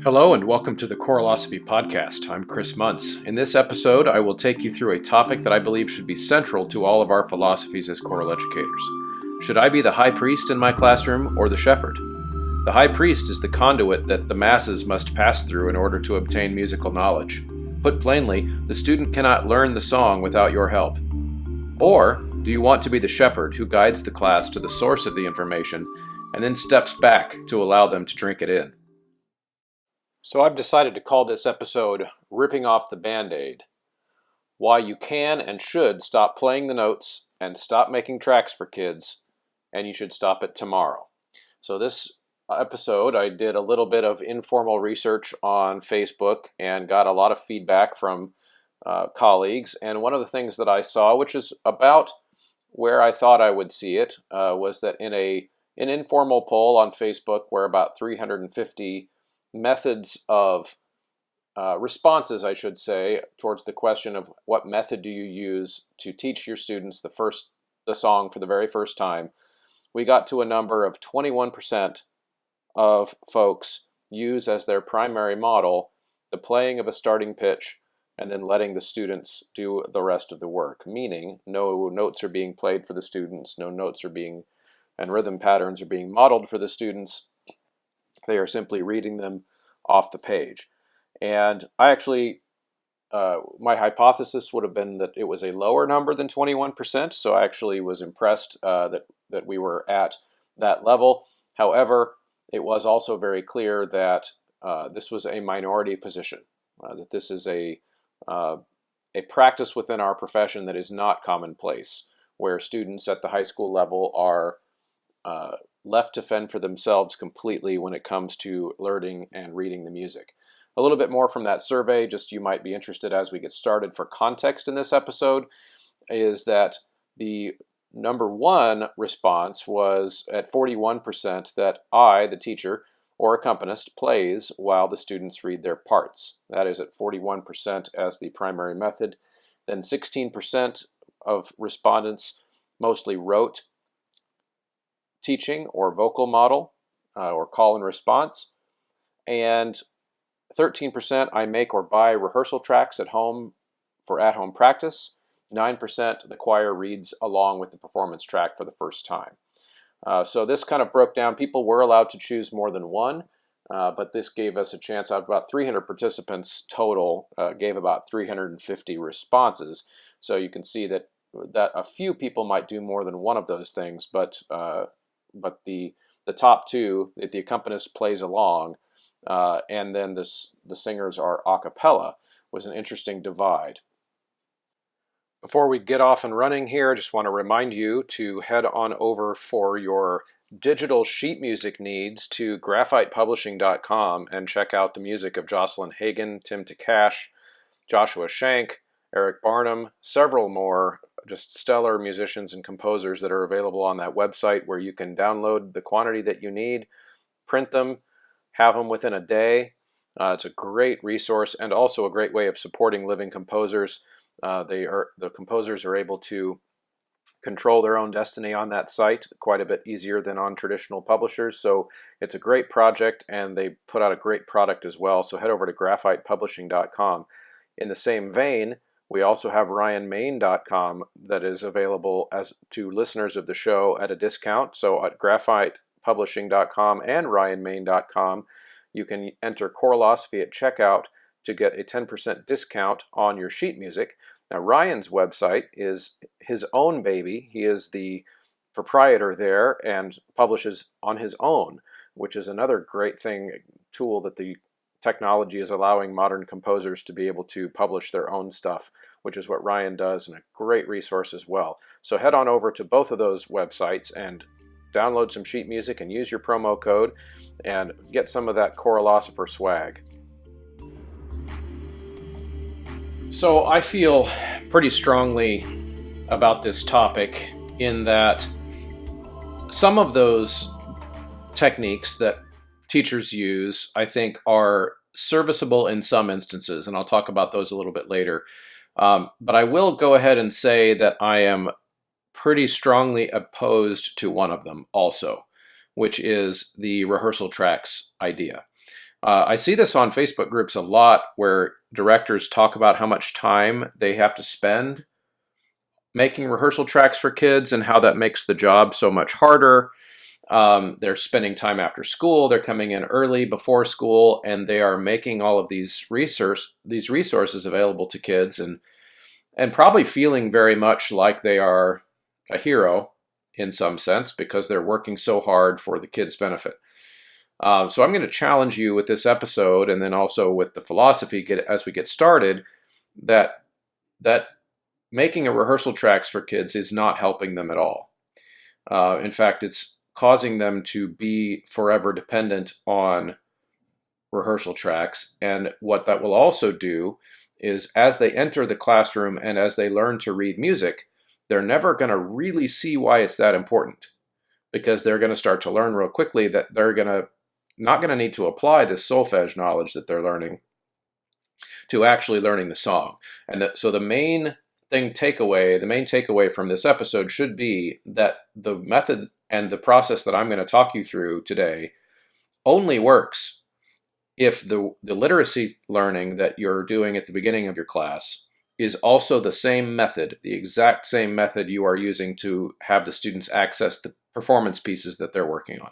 Hello and welcome to the Philosophy podcast. I'm Chris Muntz. In this episode, I will take you through a topic that I believe should be central to all of our philosophies as choral educators. Should I be the high priest in my classroom or the shepherd? The high priest is the conduit that the masses must pass through in order to obtain musical knowledge. Put plainly, the student cannot learn the song without your help. Or do you want to be the shepherd who guides the class to the source of the information and then steps back to allow them to drink it in? So I've decided to call this episode Ripping Off the Bandaid. Why you can and should stop playing the notes and stop making tracks for kids, and you should stop it tomorrow. So this episode, I did a little bit of informal research on Facebook and got a lot of feedback from colleagues. And one of the things that I saw, which is about where I thought I would see it, was that in an informal poll on Facebook where about 350 methods of responses, I should say, towards the question of what method do you use to teach your students the song for the very first time, we got to a number of 21% of folks use as their primary model the playing of a starting pitch and then letting the students do the rest of the work, meaning no notes are being played for the students, no notes are being, and rhythm patterns are being modeled for the students. They are simply reading them off the page. And I actually, my hypothesis would have been that it was a lower number than 21%, so I actually was impressed that we were at that level. However, it was also very clear that this was a minority position, that this is a practice within our profession that is not commonplace, where students at the high school level are left to fend for themselves completely when it comes to learning and reading the music. A little bit more from that survey, just you might be interested as we get started for context in this episode, is that the number one response was at 41% that I, the teacher or accompanist, plays while the students read their parts. That is at 41% as the primary method. Then 16% of respondents mostly wrote teaching or vocal model or call and response, and 13% I make or buy rehearsal tracks at home for at-home practice. 9% the choir reads along with the performance track for the first time. So this kind of broke down. People were allowed to choose more than one, but this gave us a chance. Out of about 300 participants total, gave about 350 responses. So you can see that a few people might do more than one of those things, but the top two, if the accompanist plays along, and then the singers are a cappella, was an interesting divide. Before we get off and running here, I just want to remind you to head on over for your digital sheet music needs to graphitepublishing.com and check out the music of Jocelyn Hagan, Tim Takash, Joshua Shank, Eric Barnum, several more just stellar musicians and composers that are available on that website, where you can download the quantity that you need, print them, have them within a day. It's a great resource and also a great way of supporting living composers. The composers are able to control their own destiny on that site quite a bit easier than on traditional publishers. So it's a great project, and they put out a great product as well. So head over to graphitepublishing.com. In the same vein, we also have ryanmain.com that is available as to listeners of the show at a discount. So at graphitepublishing.com and ryanmain.com, you can enter Philosophy at checkout to get a 10% discount on your sheet music. Now, Ryan's website is his own baby. He is the proprietor there and publishes on his own, which is another great tool that the technology is allowing modern composers to be able to publish their own stuff, which is what Ryan does, and a great resource as well. So head on over to both of those websites and download some sheet music and use your promo code and get some of that Choralosopher swag. So I feel pretty strongly about this topic in that some of those techniques that teachers use, I think, are serviceable in some instances, and I'll talk about those a little bit later. But I will go ahead and say that I am pretty strongly opposed to one of them also, which is the rehearsal tracks idea. I see this on Facebook groups a lot where directors talk about how much time they have to spend making rehearsal tracks for kids and how that makes the job so much harder. They're spending time after school, they're coming in early before school, and they are making all of these resources available to kids, and probably feeling very much like they are a hero in some sense because they're working so hard for the kids' benefit. So I'm going to challenge you with this episode, and then also with the philosophy as we get started, that that making a rehearsal tracks for kids is not helping them at all. In fact, it's causing them to be forever dependent on rehearsal tracks. And what that will also do is, as they enter the classroom and as they learn to read music, they're never going to really see why it's that important, because they're going to start to learn real quickly that they're not going to need to apply this solfege knowledge that they're learning to actually learning the song. And so the main takeaway from this episode should be that the method and the process that I'm going to talk you through today only works if the literacy learning that you're doing at the beginning of your class is also the same method, the exact same method you are using to have the students access the performance pieces that they're working on.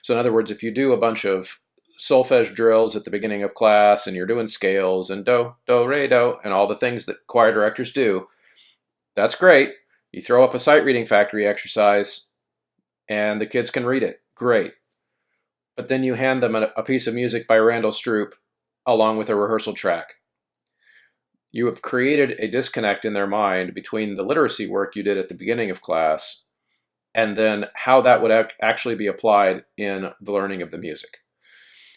So in other words, if you do a bunch of solfege drills at the beginning of class and you're doing scales and do, do, re, do, and all the things that choir directors do, that's great. You throw up a sight reading factory exercise and the kids can read it. Great. But then you hand them a piece of music by Randall Stroop along with a rehearsal track. You have created a disconnect in their mind between the literacy work you did at the beginning of class and then how that would actually be applied in the learning of the music.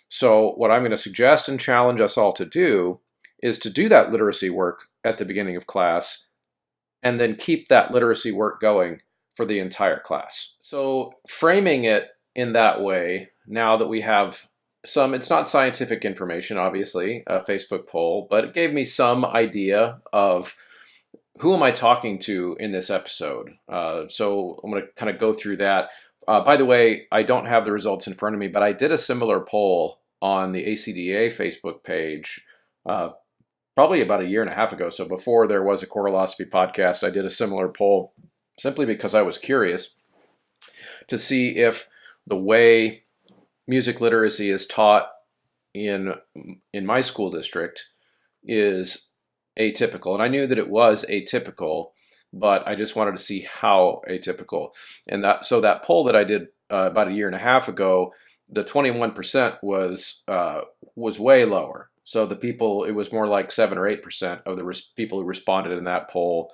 So what I'm going to suggest and challenge us all to do is to do that literacy work at the beginning of class and then keep that literacy work going for the entire class. So framing it in that way, now that we have it's not scientific information, obviously, a Facebook poll, but it gave me some idea of who am I talking to in this episode. So I'm going to kind of go through that. By the way, I don't have the results in front of me, but I did a similar poll on the ACDA Facebook page probably about a year and a half ago. So before there was a Choralosophy podcast, I did a similar poll simply because I was curious to see if the way music literacy is taught in my school district is atypical. And I knew that it was atypical, but I just wanted to see how atypical. And that poll that I did about a year and a half ago, the 21% was way lower. So it was more like 7 or 8% of the people who responded in that poll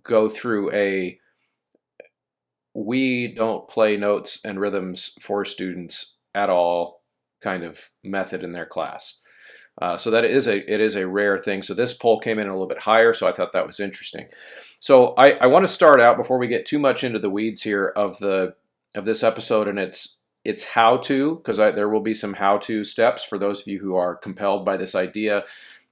go through we don't play notes and rhythms for students at all kind of method in their class. So that it is a rare thing. So this poll came in a little bit higher, so I thought that was interesting. So I want to start out before we get too much into the weeds here of this episode, and it's how to, because there will be some how to steps for those of you who are compelled by this idea.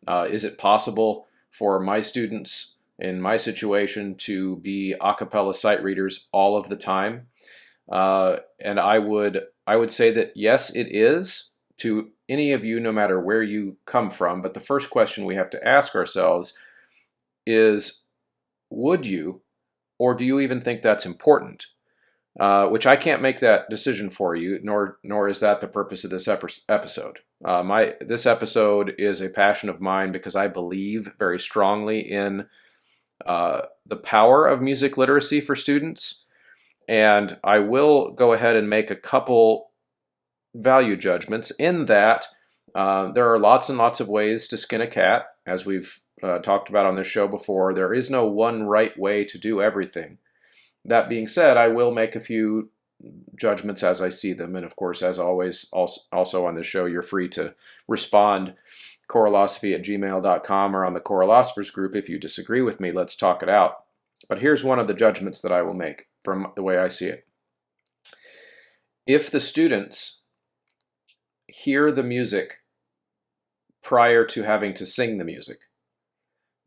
Is it possible for my students in my situation to be a cappella sight readers all of the time? And I would say that yes, it is to any of you, no matter where you come from. But the first question we have to ask ourselves is, would you, or do you even think that's important? Which I can't make that decision for you, nor is that the purpose of this episode. This episode is a passion of mine because I believe very strongly in the power of music literacy for students. And I will go ahead and make a couple value judgments in that there are lots and lots of ways to skin a cat, as we've talked about on this show before. There is no one right way to do everything. That being said, I will make a few judgments as I see them. And of course, as always, also on this show, you're free to respond choralosophy@gmail.com or on the Choralosophers group. If you disagree with me, let's talk it out. But here's one of the judgments that I will make from the way I see it. If the students hear the music prior to having to sing the music,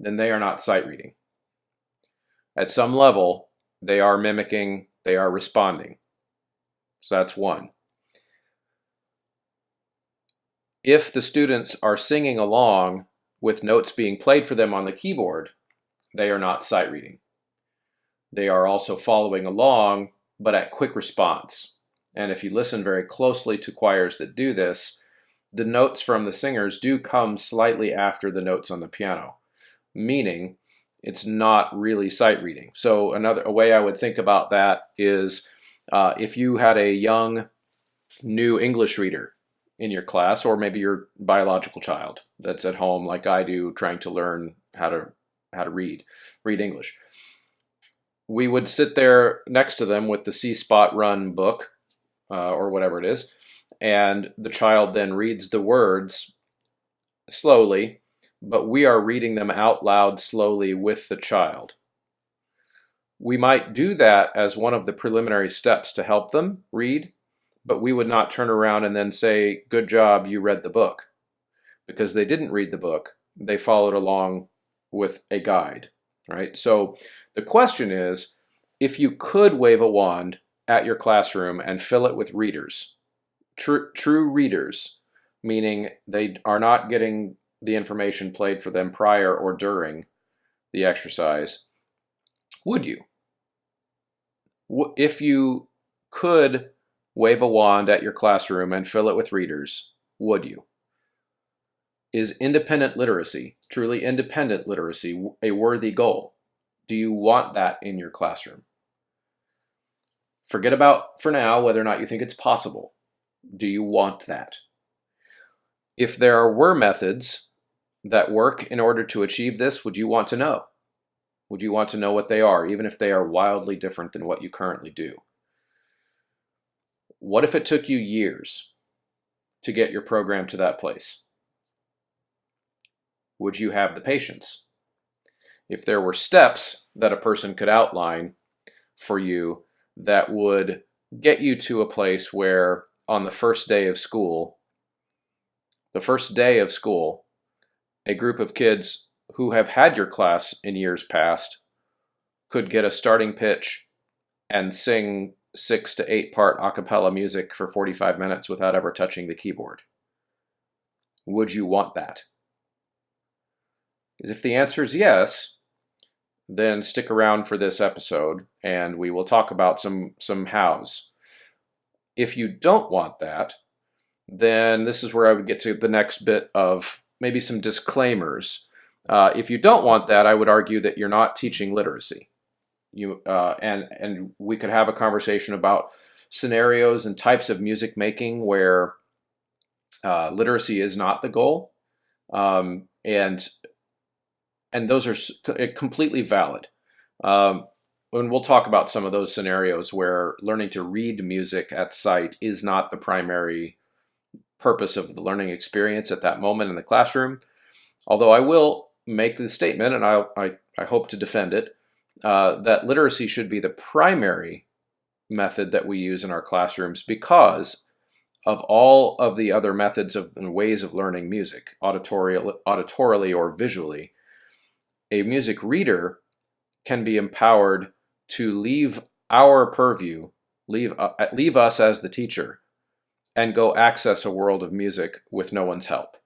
then they are not sight reading. At some level, they are mimicking, they are responding. So that's one. If the students are singing along with notes being played for them on the keyboard, they are not sight reading. They are also following along, but at quick response. And if you listen very closely to choirs that do this, the notes from the singers do come slightly after the notes on the piano, meaning it's not really sight reading. So a way I would think about that is if you had a young new English reader in your class, or maybe your biological child that's at home like I do, trying to learn how to read English. We would sit there next to them with the See Spot Run book, or whatever it is, and the child then reads the words slowly, but we are reading them out loud slowly with the child. We might do that as one of the preliminary steps to help them read, but we would not turn around and then say, "Good job, you read the book," because they didn't read the book. They followed along with a guide, right? So the question is, if you could wave a wand at your classroom and fill it with readers, true readers, meaning they are not getting the information played for them prior or during the exercise, would you? If you could wave a wand at your classroom and fill it with readers, would you? Is independent literacy, truly independent literacy, a worthy goal? Do you want that in your classroom? Forget about, for now, whether or not you think it's possible. Do you want that? If there were methods that work in order to achieve this, would you want to know? Would you want to know what they are, even if they are wildly different than what you currently do? What if it took you years to get your program to that place? Would you have the patience? If there were steps that a person could outline for you that would get you to a place where on the first day of school, a group of kids who have had your class in years past could get a starting pitch and sing 6 to 8 part a cappella music for 45 minutes without ever touching the keyboard. Would you want that? Because if the answer is yes, then stick around for this episode and we will talk about some hows. If you don't want that, then this is where I would get to the next bit of maybe some disclaimers. If you don't want that, I would argue that you're not teaching literacy. And we could have a conversation about scenarios and types of music making where literacy is not the goal, and those are completely valid. And we'll talk about some of those scenarios where learning to read music at sight is not the primary purpose of the learning experience at that moment in the classroom. Although I will make the statement, and I hope to defend it, that literacy should be the primary method that we use in our classrooms because of all of the other methods and ways of learning music, auditorily or visually. A music reader can be empowered to leave our purview, leave us as the teacher, and go access a world of music with no one's help.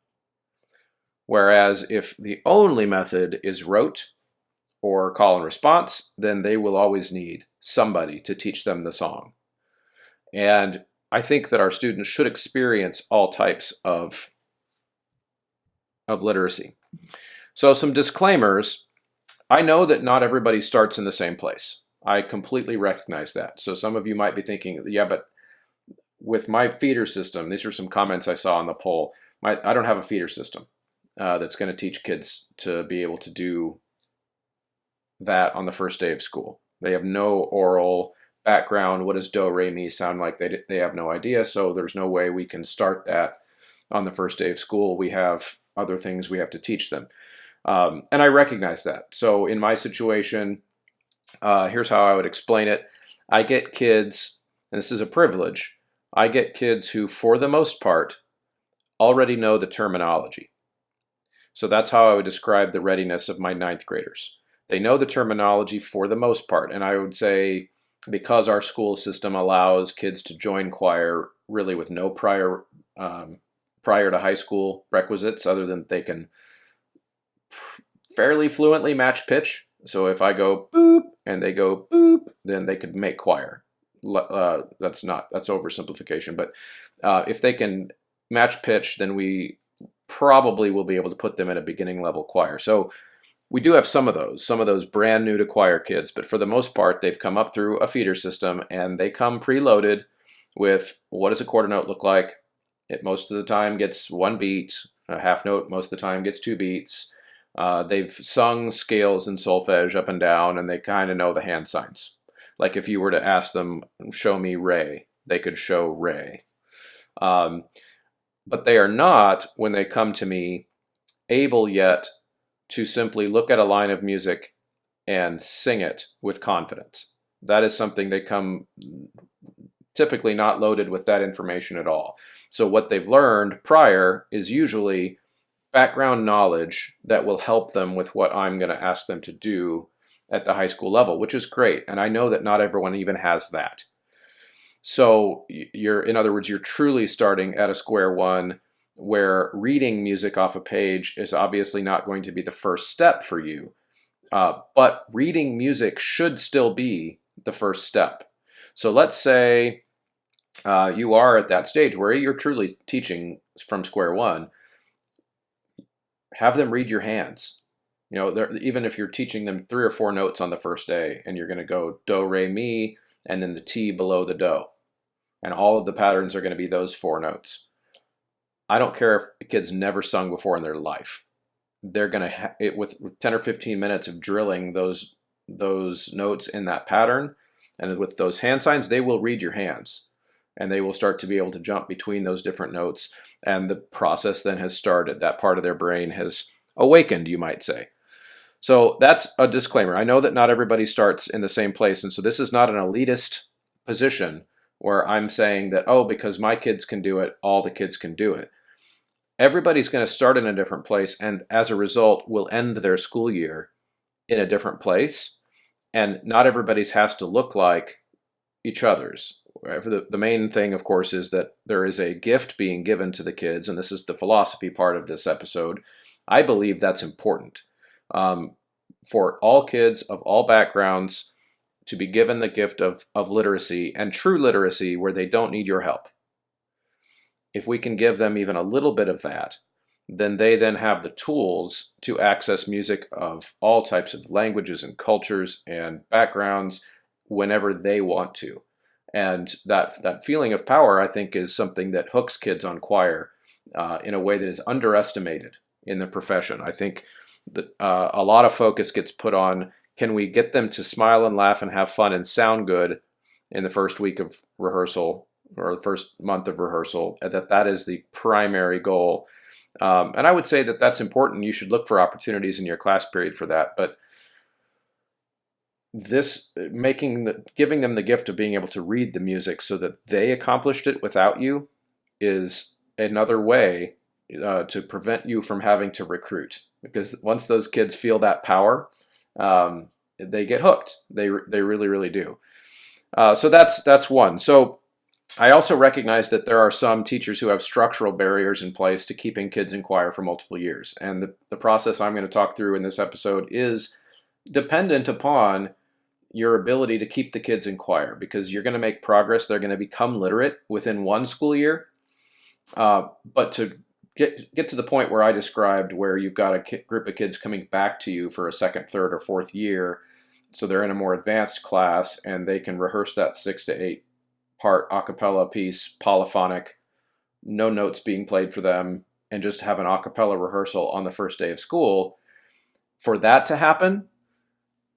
Whereas if the only method is rote or call and response, then they will always need somebody to teach them the song. And I think that our students should experience all types of literacy. So some disclaimers. I know that not everybody starts in the same place. I completely recognize that. So some of you might be thinking, yeah, but with my feeder system, these are some comments I saw on the poll. I don't have a feeder system that's going to teach kids to be able to do that on the first day of school. They have no oral background. What does do, re, mi sound like? They have no idea. So there's no way we can start that on the first day of school. We have other things we have to teach them. And I recognize that. So in my situation, here's how I would explain it. I get kids, and this is a privilege, I get kids who, for the most part, already know the terminology. So that's how I would describe the readiness of my ninth graders. They know the terminology for the most part. And I would say because our school system allows kids to join choir really with no prior prior to high school requisites, other than they can fairly fluently match pitch. So if I go boop and they go boop, then they could make choir. That's oversimplification, but if they can match pitch, then we probably will be able to put them in a beginning level choir. So we do have some of those brand new to choir kids, but for the most part, they've come up through a feeder system and they come preloaded with what does a quarter note look like? It most of the time gets one beat, a half note most of the time gets two beats. They've sung scales and solfege up and down, and they kind of know the hand signs. Like if you were to ask them, show me re, they could show re. But they are not, when they come to me, able yet to simply look at a line of music and sing it with confidence. That is something they come typically not loaded with that information at all. So what they've learned prior is usually background knowledge that will help them with what I'm going to ask them to do at the high school level, which is great. And I know that not everyone even has that. So in other words, you're truly starting at a square one, where reading music off a page is obviously not going to be the first step for you. But reading music should still be the first step. So let's say you are at that stage where you're truly teaching from square one. Have them read your hands. Even if you're teaching them 3 or 4 notes on the first day, and you're going to go do, re, mi, and then the T below the do. And all of the patterns are going to be those 4 notes. I don't care if the kids never sung before in their life. They're going to, with 10 or 15 minutes of drilling those notes in that pattern, and with those hand signs, they will read your hands. And they will start to be able to jump between those different notes. And the process then has started. That part of their brain has awakened, you might say. So that's a disclaimer. I know that not everybody starts in the same place. And so this is not an elitist position where I'm saying that, oh, because my kids can do it, all the kids can do it. Everybody's going to start in a different place, and as a result, will end their school year in a different place. And not everybody's has to look like each other's. The main thing, of course, is that there is a gift being given to the kids, and this is the philosophy part of this episode. I believe that's important for all kids of all backgrounds to be given the gift of literacy, and true literacy where they don't need your help. If we can give them even a little bit of that, then they then have the tools to access music of all types of languages and cultures and backgrounds whenever they want to. And that feeling of power, I think, is something that hooks kids on choir in a way that is underestimated in the profession. I think that a lot of focus gets put on, can we get them to smile and laugh and have fun and sound good in the first week of rehearsal or the first month of rehearsal, that is the primary goal. And I would say that that's important. You should look for opportunities in your class period for that. But giving them the gift of being able to read the music so that they accomplished it without you is another way to prevent you from having to recruit. Because once those kids feel that power, they get hooked. They really, really do. So that's one. So I also recognize that there are some teachers who have structural barriers in place to keeping kids in choir for multiple years. And the process I'm going to talk through in this episode is dependent upon your ability to keep the kids in choir, because you're going to make progress. They're going to become literate within one school year. But to get to the point where I described, where you've got a group of kids coming back to you for a second, third, or fourth year, so they're in a more advanced class and they can rehearse that 6 to 8 part a cappella piece, polyphonic, no notes being played for them, and just have an a cappella rehearsal on the first day of school. For that to happen,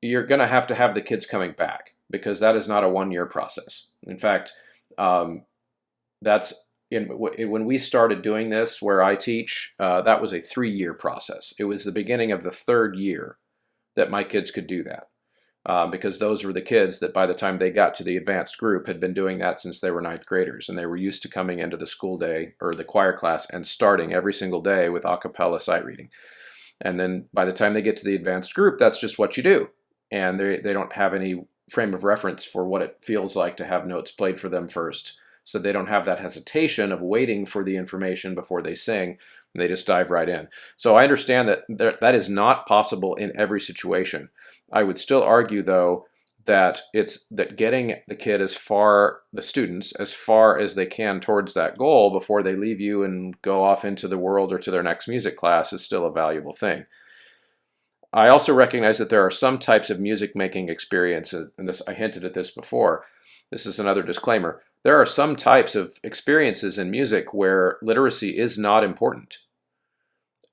you're going to have the kids coming back, because that is not a 1-year process. In fact, that's when we started doing this where I teach, that was a 3-year process. It was the beginning of the 3rd year that my kids could do that. Because those were the kids that by the time they got to the advanced group had been doing that since they were 9th graders, and they were used to coming into the school day or the choir class and starting every single day with a cappella sight reading. And then by the time they get to the advanced group, that's just what you do. And they don't have any frame of reference for what it feels like to have notes played for them first, so they don't have that hesitation of waiting for the information before they sing. They just dive right in. So I understand that that is not possible in every situation. I would still argue, though, that it's that getting the students as far as they can towards that goal before they leave you and go off into the world or to their next music class is still a valuable thing. I also recognize that there are some types of music making experiences, and I hinted at this before. This is another disclaimer. There are some types of experiences in music where literacy is not important.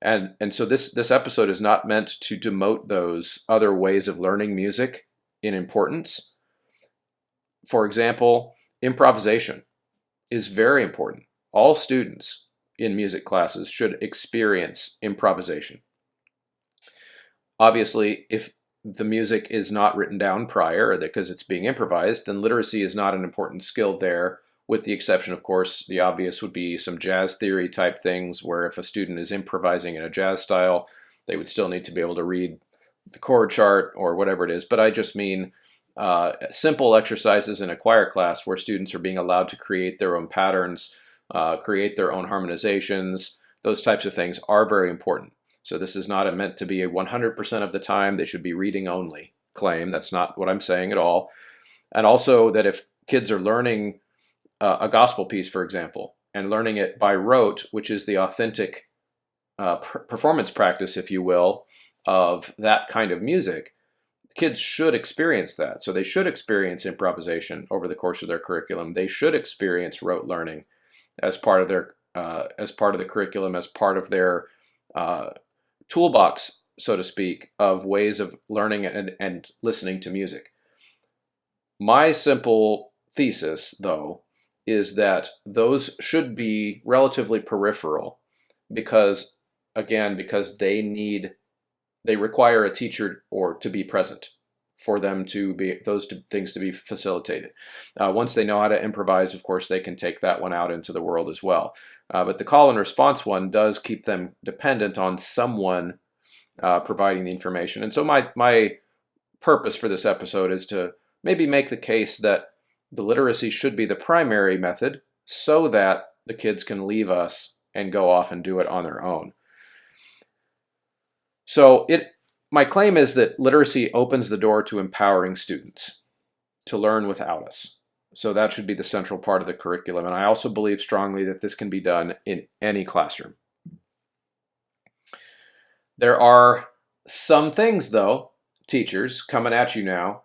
And so this episode is not meant to demote those other ways of learning music in importance. For example, improvisation is very important. All students in music classes should experience improvisation. Obviously, if the music is not written down prior because it's being improvised, then literacy is not an important skill there, with the exception, of course, the obvious would be some jazz theory type things where if a student is improvising in a jazz style, they would still need to be able to read the chord chart or whatever it is. But I just mean simple exercises in a choir class where students are being allowed to create their own patterns, create their own harmonizations. Those types of things are very important. So this is not meant to be a 100% of the time they should be reading only claim. That's not what I'm saying at all. And also that if kids are learning a gospel piece, for example, and learning it by rote, which is the authentic performance practice, if you will, of that kind of music, kids should experience that. So they should experience improvisation over the course of their curriculum. They should experience rote learning as part of their the curriculum, as part of their toolbox, so to speak, of ways of learning and listening to music. My simple thesis, though, is that those should be relatively peripheral because they require a teacher or to be present for them to be things to be facilitated. Once they know how to improvise, of course, they can take that one out into the world as well. But the call and response one does keep them dependent on someone providing the information. And so my purpose for this episode is to maybe make the case that the literacy should be the primary method so that the kids can leave us and go off and do it on their own. So my claim is that literacy opens the door to empowering students to learn without us. So that should be the central part of the curriculum. And I also believe strongly that this can be done in any classroom. There are some things, though, teachers, coming at you now,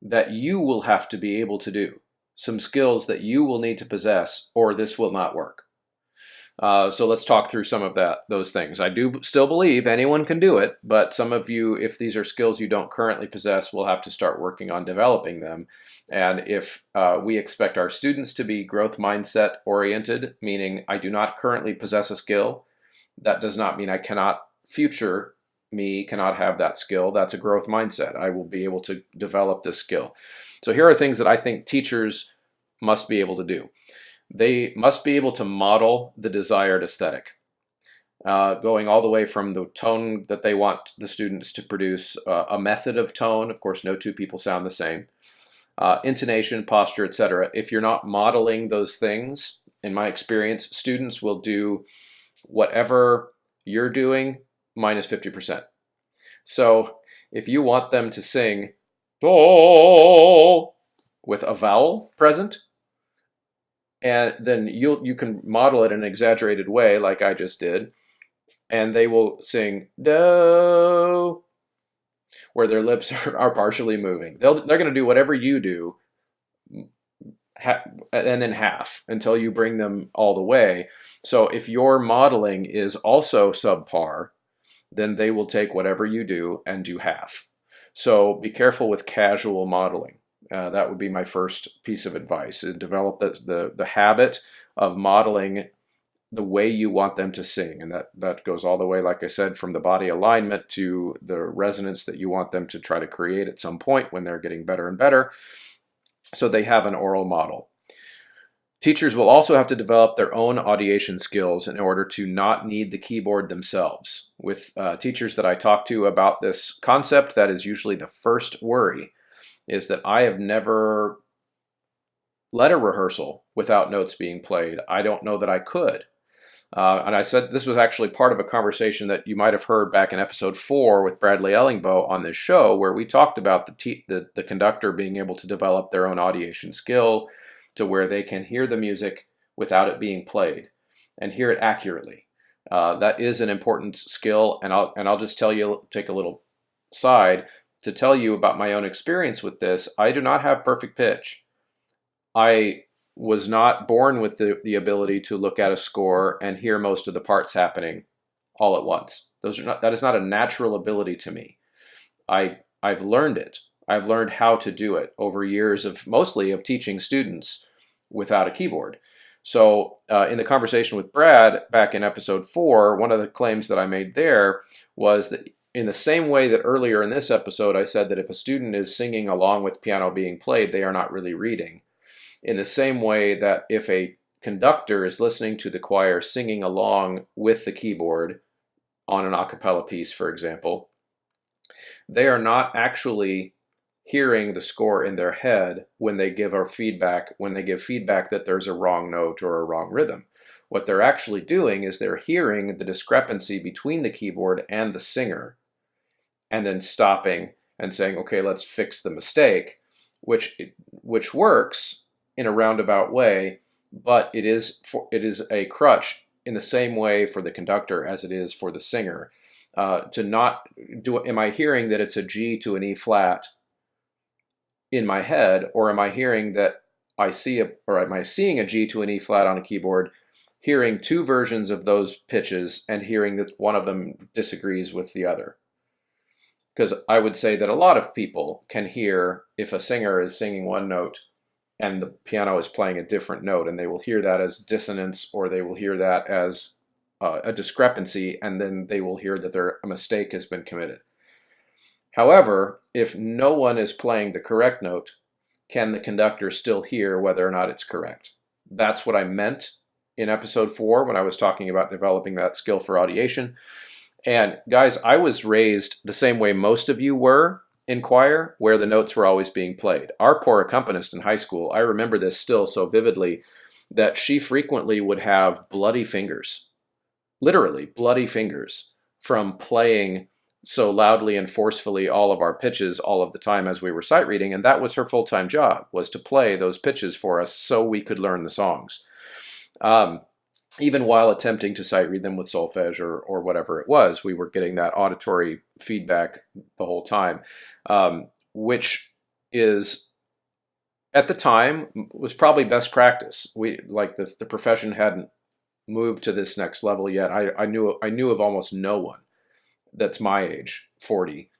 that you will have to be able to do. Some skills that you will need to possess, or this will not work. So let's talk through some of those things. I do still believe anyone can do it, but some of you, if these are skills you don't currently possess, will have to start working on developing them. And if we expect our students to be growth mindset oriented, meaning I do not currently possess a skill, that does not mean future me cannot have that skill. That's a growth mindset. I will be able to develop this skill. So here are things that I think teachers must be able to do. They must be able to model the desired aesthetic, going all the way from the tone that they want the students to produce, a method of tone. Of course, no two people sound the same. Intonation, posture, etc. If you're not modeling those things, in my experience, students will do whatever you're doing minus 50%. So if you want them to sing do with a vowel present, and then you can model it in an exaggerated way like I just did, and they will sing do where their lips are partially moving. They're going to do whatever you do and then half until you bring them all the way. So if your modeling is also subpar, then they will take whatever you do and do half. So be careful with casual modeling. That would be my first piece of advice, is develop the habit of modeling the way you want them to sing. And that goes all the way, like I said, from the body alignment to the resonance that you want them to try to create at some point when they're getting better and better, so they have an oral model. Teachers will also have to develop their own audiation skills in order to not need the keyboard themselves. With teachers that I talk to about this concept, that is usually the first worry, is that I have never led a rehearsal without notes being played. I don't know that I could. And I said this was actually part of a conversation that you might have heard back in episode 4 with Bradley Ellingbo on this show, where we talked about the conductor being able to develop their own audiation skill to where they can hear the music without it being played and hear it accurately. That is an important skill, and I'll just tell you, take a little side to tell you about my own experience with this. I do not have perfect pitch. I was not born with the ability to look at a score and hear most of the parts happening all at once. That is not a natural ability to me. I've learned it. I've learned how to do it over years of mostly of teaching students without a keyboard. So in the conversation with Brad back in episode 4, one of the claims that I made there was that in the same way that earlier in this episode I said that if a student is singing along with piano being played, they are not really reading. In the same way that if a conductor is listening to the choir singing along with the keyboard on an a cappella piece, for example, they are not actually hearing the score in their head when they give feedback that there's a wrong note or a wrong rhythm. What they're actually doing is they're hearing the discrepancy between the keyboard and the singer and then stopping and saying, okay, let's fix the mistake, which works in a roundabout way, but it is a crutch in the same way for the conductor as it is for the singer. To not do, am I hearing that it's a G to an E flat in my head, or am I hearing that am I seeing a G to an E flat on a keyboard, hearing two versions of those pitches and hearing that one of them disagrees with the other? Because I would say that a lot of people can hear if a singer is singing one note and the piano is playing a different note, and they will hear that as dissonance, or they will hear that as a discrepancy, and then they will hear that a mistake has been committed. However, if no one is playing the correct note, can the conductor still hear whether or not it's correct? That's what I meant in episode 4 when I was talking about developing that skill for audiation. And guys, I was raised the same way most of you were in choir, where the notes were always being played. Our poor accompanist in high school, I remember this still so vividly, that she frequently would have bloody fingers, literally bloody fingers, from playing so loudly and forcefully all of our pitches all of the time as we were sight reading, and that was her full-time job, was to play those pitches for us so we could learn the songs. Even while attempting to sight read them with solfege or whatever it was, we were getting that auditory feedback the whole time, which is, at the time, was probably best practice. The profession hadn't moved to this next level yet. I knew of almost no one that's my age, 40,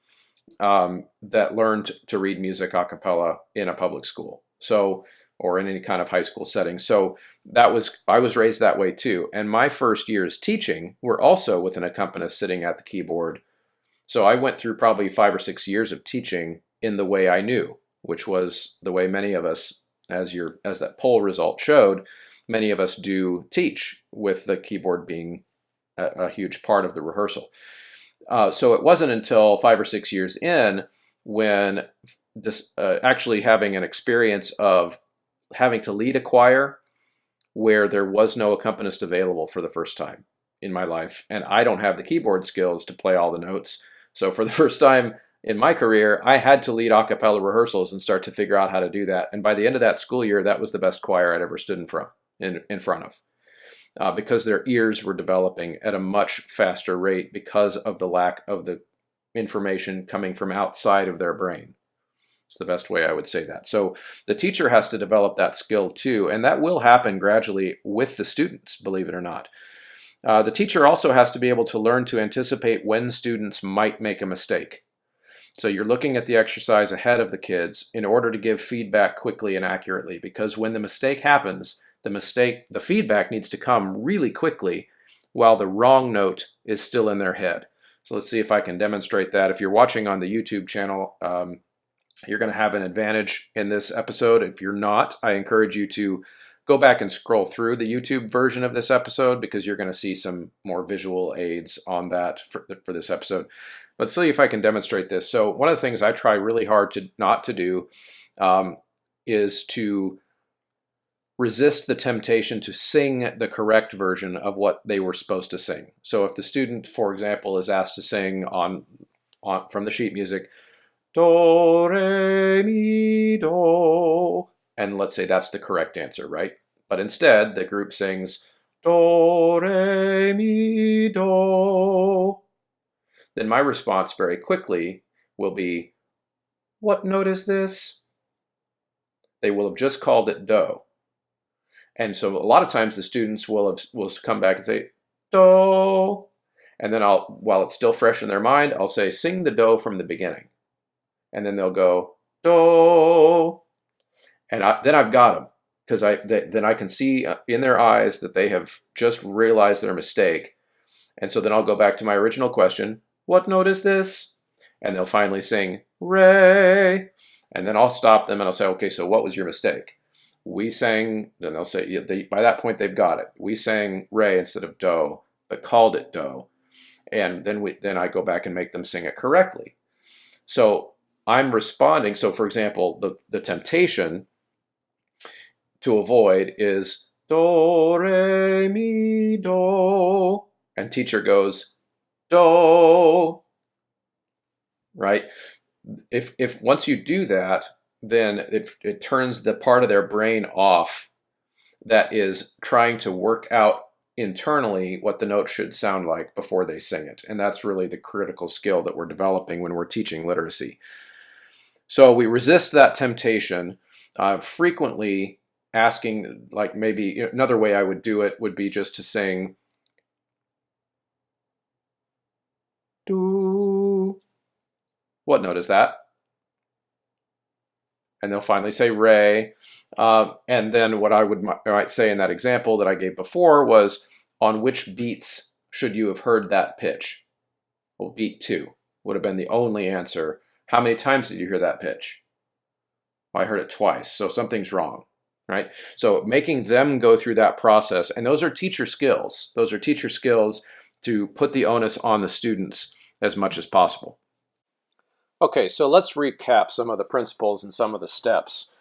that learned to read music a cappella in a public school. So, or in any kind of high school setting. So I was raised that way too. And my first years teaching were also with an accompanist sitting at the keyboard. So I went through probably 5 or 6 years of teaching in the way I knew, which was the way many of us, as that poll result showed, many of us do teach, with the keyboard being a huge part of the rehearsal. So it wasn't until 5 or 6 years in when actually having an experience of having to lead a choir where there was no accompanist available for the first time in my life. And I don't have the keyboard skills to play all the notes. So for the first time in my career, I had to lead a cappella rehearsals and start to figure out how to do that. And by the end of that school year, that was the best choir I'd ever stood in front of. Because their ears were developing at a much faster rate because of the lack of the information coming from outside of their brain. It's the best way I would say that. So the teacher has to develop that skill too, and that will happen gradually with the students, believe it or not. The teacher also has to be able to learn to anticipate when students might make a mistake. So you're looking at the exercise ahead of the kids in order to give feedback quickly and accurately, because when the mistake happens, the feedback needs to come really quickly while the wrong note is still in their head. So let's see if I can demonstrate that. If you're watching on the YouTube channel, you're going to have an advantage in this episode. If you're not, I encourage you to go back and scroll through the YouTube version of this episode, because you're going to see some more visual aids on that for this episode. Let's see if I can demonstrate this. So one of the things I try really hard not to do is to resist the temptation to sing the correct version of what they were supposed to sing. So if the student, for example, is asked to sing from the sheet music, do, re, mi, do, and let's say that's the correct answer, right? But instead, the group sings do, re, mi, do. Then my response very quickly will be, what note is this? They will have just called it do. And so a lot of times the students will come back and say, do. And then while it's still fresh in their mind, I'll say, sing the do from the beginning. And then they'll go, do. And then I've got them, because then I can see in their eyes that they have just realized their mistake. And so then I'll go back to my original question, what note is this? And they'll finally sing, re. And then I'll stop them and I'll say, okay, so what was your mistake? We sang, then they'll say, by that point they've got it. We sang re instead of do, but called it do. And then I go back and make them sing it correctly. So I'm responding. So for example, the temptation to avoid is do, re, mi, do. And teacher goes, do. Right? If once you do that, then it turns the part of their brain off that is trying to work out internally what the note should sound like before they sing it. And that's really the critical skill that we're developing when we're teaching literacy. So we resist that temptation, frequently asking, like maybe another way I would do it would be just to sing do. What note is that? And they'll finally say re. And then what I might say in that example that I gave before was, on which beats should you have heard that pitch? Well, beat 2 would have been the only answer. How many times did you hear that pitch? Well, I heard it twice, so something's wrong, right? So making them go through that process, and those are teacher skills. Those are teacher skills to put the onus on the students as much as possible. Okay, so let's recap some of the principles and some of the steps.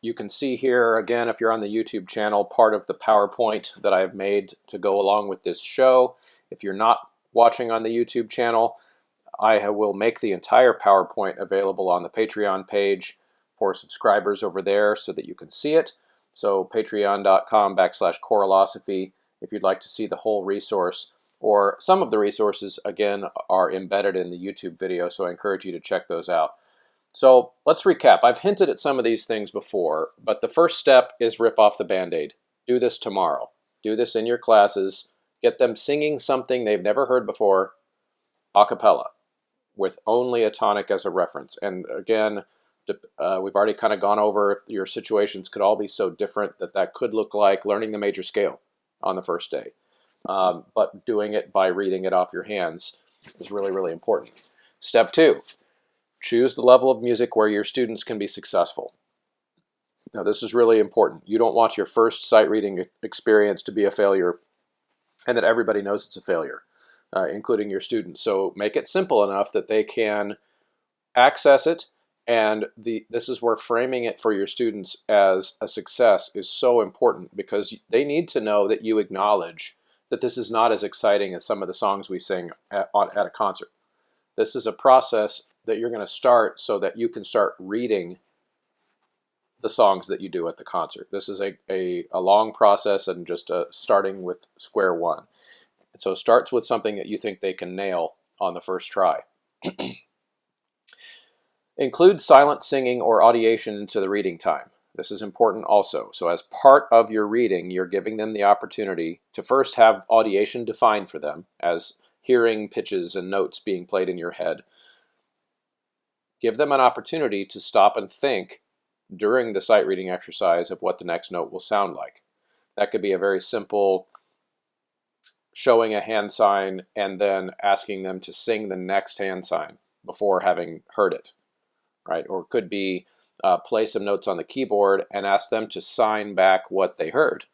You can see here, again, if you're on the YouTube channel, part of the PowerPoint that I've made to go along with this show. If you're not watching on the YouTube channel, I will make the entire PowerPoint available on the Patreon page for subscribers over there so that you can see it. So patreon.com/choralosophy if you'd like to see the whole resource. Or some of the resources, again, are embedded in the YouTube video, so I encourage you to check those out. So let's recap. I've hinted at some of these things before, but the first step is rip off the Band-Aid. Do this tomorrow. Do this in your classes. Get them singing something they've never heard before, a cappella, with only a tonic as a reference. And again, we've already kind of gone over if your situations could all be so different that could look like learning the major scale on the first day. But doing it by reading it off your hands is really, really important. Step 2, choose the level of music where your students can be successful. Now, this is really important. You don't want your first sight reading experience to be a failure and that everybody knows it's a failure, including your students. So make it simple enough that they can access it, and this is where framing it for your students as a success is so important, because they need to know that you acknowledge that this is not as exciting as some of the songs we sing at a concert. This is a process that you're going to start so that you can start reading the songs that you do at the concert. This is a long process, and just starting with square one. And so it starts with something that you think they can nail on the first try. Include silent singing or audiation into the reading time. This is important also. So as part of your reading, you're giving them the opportunity to first have audiation defined for them as hearing pitches and notes being played in your head. Give them an opportunity to stop and think during the sight reading exercise of what the next note will sound like. That could be a very simple showing a hand sign and then asking them to sing the next hand sign before having heard it, right? Or it could be play some notes on the keyboard and ask them to sign back what they heard.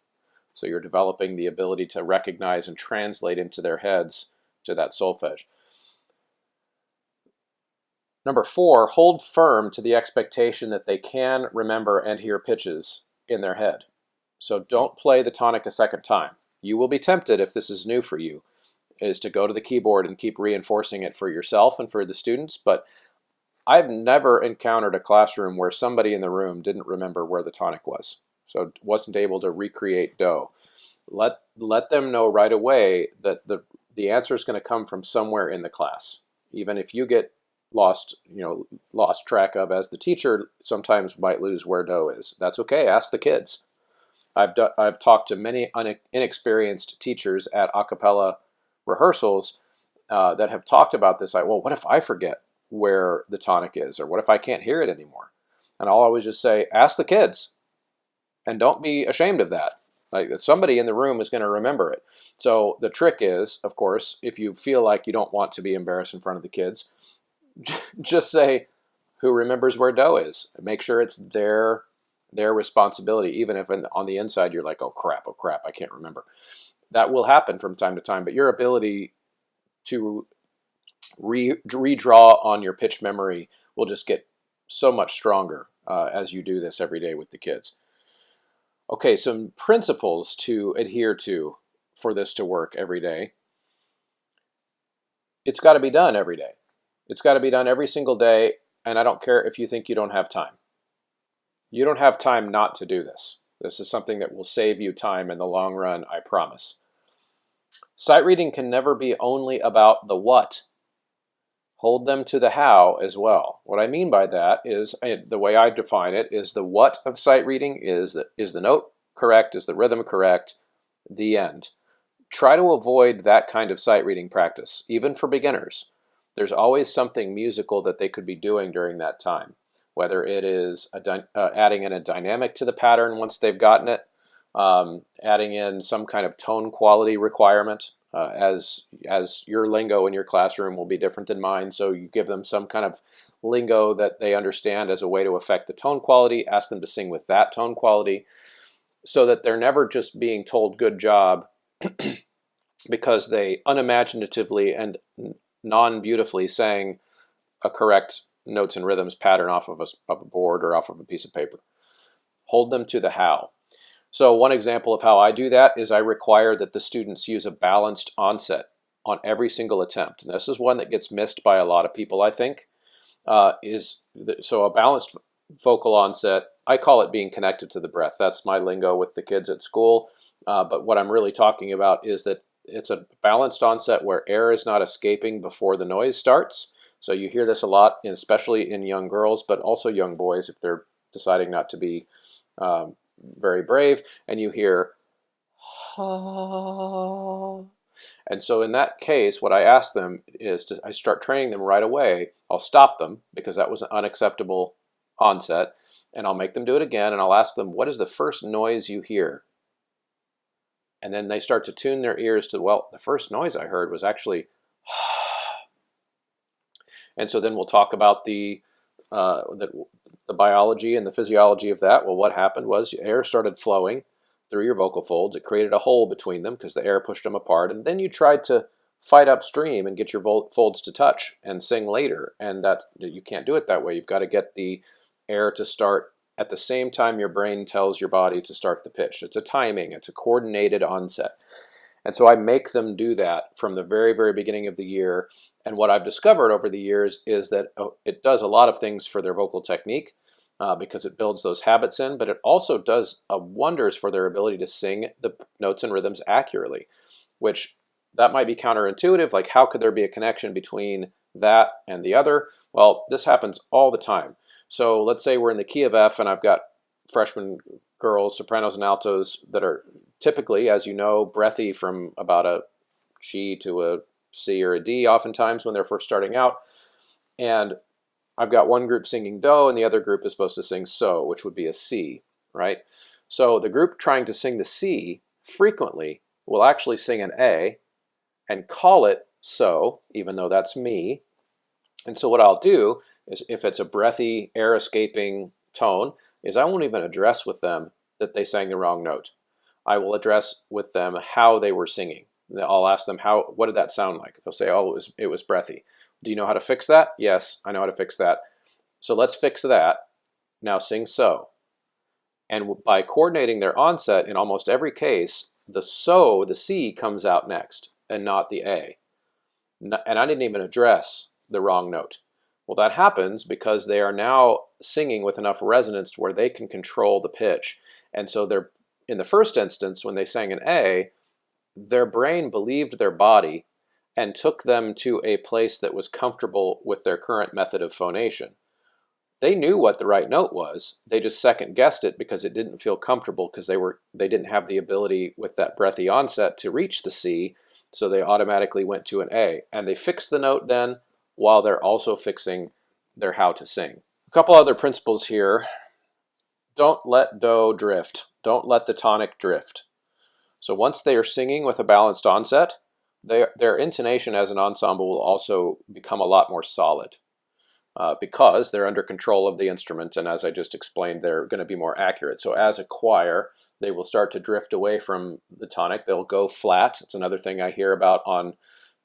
So you're developing the ability to recognize and translate into their heads to that solfege. Number 4, hold firm to the expectation that they can remember and hear pitches in their head. So don't play the tonic a second time. You will be tempted, if this is new for you, is to go to the keyboard and keep reinforcing it for yourself and for the students. But I've never encountered a classroom where somebody in the room didn't remember where the tonic was, so wasn't able to recreate do. Let them know right away that the answer is going to come from somewhere in the class. Even if you get lost track of as the teacher, sometimes might lose where do is. That's okay. Ask the kids. I've talked to many inexperienced teachers at a cappella rehearsals that have talked about this. Like, well, what if I forget where the tonic is, or what if I can't hear it anymore? And I'll always just say, ask the kids, and don't be ashamed of that. Like, somebody in the room is going to remember it. So the trick is, of course, if you feel like you don't want to be embarrassed in front of the kids, just say, who remembers where do is? And make sure it's their responsibility, even if on the inside you're like, oh crap, I can't remember. That will happen from time to time, but your ability to redraw on your pitch memory will just get so much stronger as you do this every day with the kids. Okay, some principles to adhere to for this to work every day. It's got to be done every day. It's got to be done every single day, and I don't care if you think you don't have time. You don't have time not to do this. This is something that will save you time in the long run, I promise. Sight reading can never be only about the what. Hold them to the how as well. What I mean by that is, the way I define it, is the what of sight reading is the note correct, is the rhythm correct, the end. Try to avoid that kind of sight reading practice, even for beginners. There's always something musical that they could be doing during that time, whether it is adding in a dynamic to the pattern once they've gotten it, adding in some kind of tone quality requirement, as your lingo in your classroom will be different than mine, so you give them some kind of lingo that they understand as a way to affect the tone quality, ask them to sing with that tone quality, so that they're never just being told good job because they unimaginatively and non-beautifully sang a correct notes and rhythms pattern off of a board or off of a piece of paper. Hold them to the how. So one example of how I do that is I require that the students use a balanced onset on every single attempt. And this is one that gets missed by a lot of people, I think. So a balanced vocal onset, I call it being connected to the breath. That's my lingo with the kids at school. But what I'm really talking about is that it's a balanced onset where air is not escaping before the noise starts. So you hear this a lot, especially in young girls, but also young boys if they're deciding not to be very brave, and you hear and so in that case, what I ask them is I start training them right away. I'll stop them because that was an unacceptable onset, and I'll make them do it again, and I'll ask them, what is the first noise you hear? And then they start to tune their ears to, well, the first noise I heard was actually and so then we'll talk about the biology and the physiology of that. Well, what happened was air started flowing through your vocal folds. It created a hole between them because the air pushed them apart. And then you tried to fight upstream and get your folds to touch and sing later. And you can't do it that way. You've got to get the air to start at the same time your brain tells your body to start the pitch. It's a timing. It's a coordinated onset. And so I make them do that from the very, very beginning of the year. And what I've discovered over the years is that it does a lot of things for their vocal technique because it builds those habits in, but it also does wonders for their ability to sing the notes and rhythms accurately, which that might be counterintuitive. Like, how could there be a connection between that and the other? Well, this happens all the time. So let's say we're in the key of F and I've got freshman girls, sopranos and altos that are typically, as you know, breathy from about a G to a C or a D oftentimes when they're first starting out. And I've got one group singing do and the other group is supposed to sing so, which would be a C, right? So the group trying to sing the C frequently will actually sing an A and call it so, even though that's me. And so what I'll do is, if it's a breathy, air escaping tone, is I won't even address with them that they sang the wrong note. I will address with them how they were singing. I'll ask them, what did that sound like? They'll say, oh, it was breathy. Do you know how to fix that? Yes, I know how to fix that. So let's fix that. Now sing so. And by coordinating their onset in almost every case, the C comes out next and not the A. And I didn't even address the wrong note. Well, that happens because they are now singing with enough resonance to where they can control the pitch. And so they're, in the first instance, when they sang an A, their brain believed their body and took them to a place that was comfortable with their current method of phonation. They knew what the right note was. They just second guessed it because it didn't feel comfortable because they didn't have the ability with that breathy onset to reach the C, so they automatically went to an A. And they fixed the note then while they're also fixing their how to sing. A couple other principles here. Don't let do drift. Don't let the tonic drift. So once they are singing with a balanced onset, their intonation as an ensemble will also become a lot more solid. Because they're under control of the instrument, and as I just explained, they're going to be more accurate. So as a choir, they will start to drift away from the tonic. They'll go flat. It's another thing I hear about on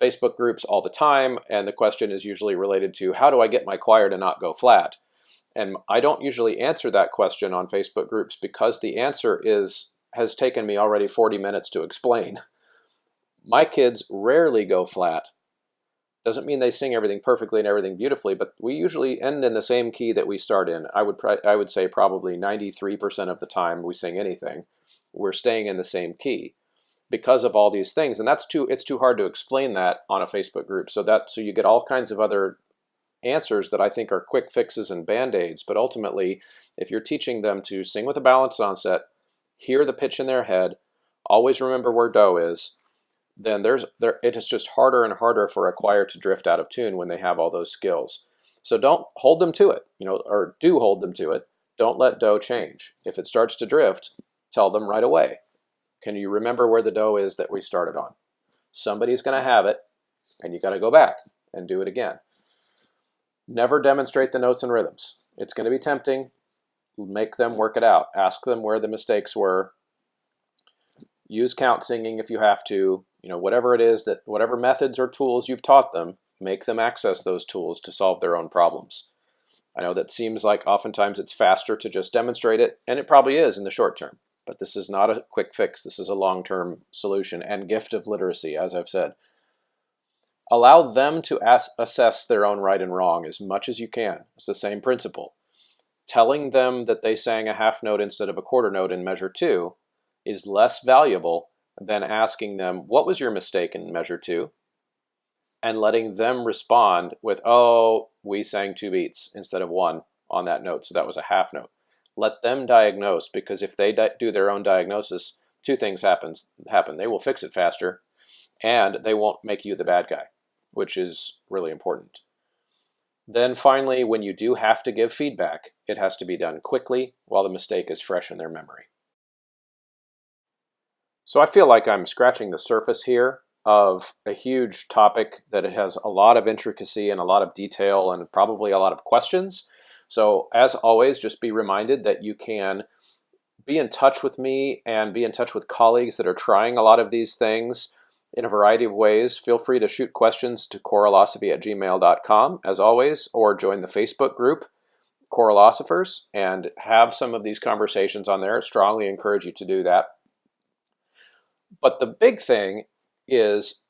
Facebook groups all the time, and the question is usually related to, how do I get my choir to not go flat? And I don't usually answer that question on Facebook groups because the answer has taken me already 40 minutes to explain. My kids rarely go flat. Doesn't mean they sing everything perfectly and everything beautifully, but we usually end in the same key that we start in. I would say probably 93% of the time we sing anything, we're staying in the same key because of all these things. And it's too hard to explain that on a Facebook group. So you get all kinds of other answers that I think are quick fixes and band-aids. But ultimately, if you're teaching them to sing with a balanced onset, hear the pitch in their head, always remember where do is, then it is just harder and harder for a choir to drift out of tune when they have all those skills. So don't hold them to it, or do hold them to it. Don't let do change. If it starts to drift, tell them right away. Can you remember where the do is that we started on? Somebody's going to have it, and you got to go back and do it again. Never demonstrate the notes and rhythms. It's going to be tempting. Make them work it out. Ask them where the mistakes were. Use count singing if you have to. Whatever it is whatever methods or tools you've taught them, make them access those tools to solve their own problems. I know that seems like oftentimes it's faster to just demonstrate it, and it probably is in the short term, but this is not a quick fix. This is a long-term solution and gift of literacy, as I've said. Allow them to assess their own right and wrong as much as you can. It's the same principle. Telling them that they sang a half note instead of a quarter note in measure 2 is less valuable than asking them, what was your mistake in measure 2? And letting them respond with, oh, we sang 2 beats instead of 1 on that note, so that was a half note. Let them diagnose, because if they do their own diagnosis, 2 things happen. They will fix it faster, and they won't make you the bad guy, which is really important. Then finally, when you do have to give feedback, it has to be done quickly while the mistake is fresh in their memory. So I feel like I'm scratching the surface here of a huge topic that it has a lot of intricacy and a lot of detail and probably a lot of questions. So as always, just be reminded that you can be in touch with me and be in touch with colleagues that are trying a lot of these things in a variety of ways. Feel free to shoot questions to choralosophy@gmail.com, as always, or join the Facebook group, Choralosophers, and have some of these conversations on there. I strongly encourage you to do that. But the big thing is